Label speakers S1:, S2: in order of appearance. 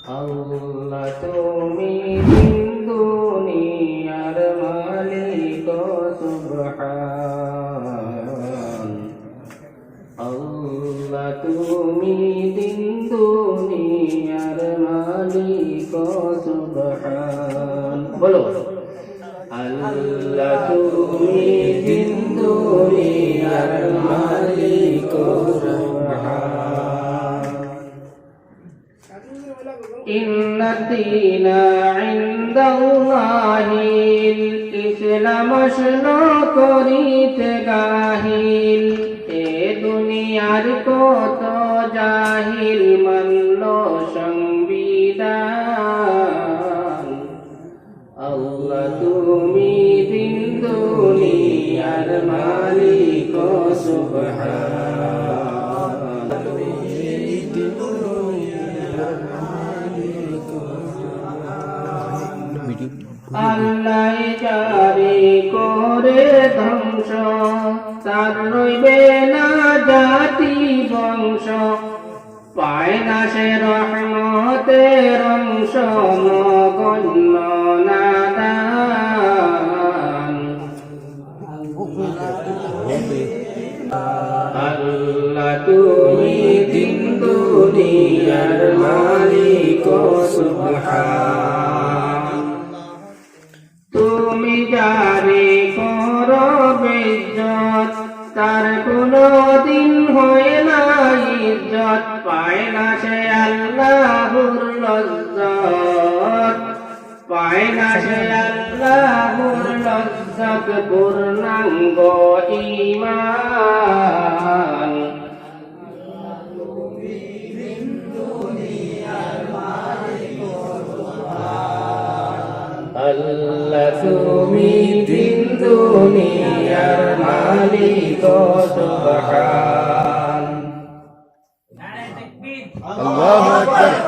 S1: আল্লাহ তুমি দিন দুনিয়ার মালিক সুবহান। আল্লাহ তুমি দিন দুনিয়ার মালিক সুবহান। বলো আল্লাহ তুমি দিন দুনিয়ার মালিক সুবহান। ইন্না দীনা ইনদাল্লাহিল ইসলাম শোনো করিতে গাহিল। এ দুনিয়ার কত জাহিল মানল সংবিধান। আল্লাহ তুমি দিন দুনিয়ার মালিক সুবহান। আল্লাহ জারি করে ধ্বংস, তার রইবে না জাতি বংশ। পায় না সে রহমতের অংশ, নগণ্য নাদান। আল্লাহ তুমি দিন দুনিয়ার মালিক সুবহান। তুমি যারে করো বেইজ্জত, তার কোনো দিন হয় না ইজ্জত। পায় না সে আল্লাহর লজ্জত, পায় না সে আল্লাহর লজ্জত। পূর্ণাঙ্গ ঈমান। আল্লাহ তুমি দিন দুনিয়ার মালিক সুবহান।
S2: আল্লাহু আকবার।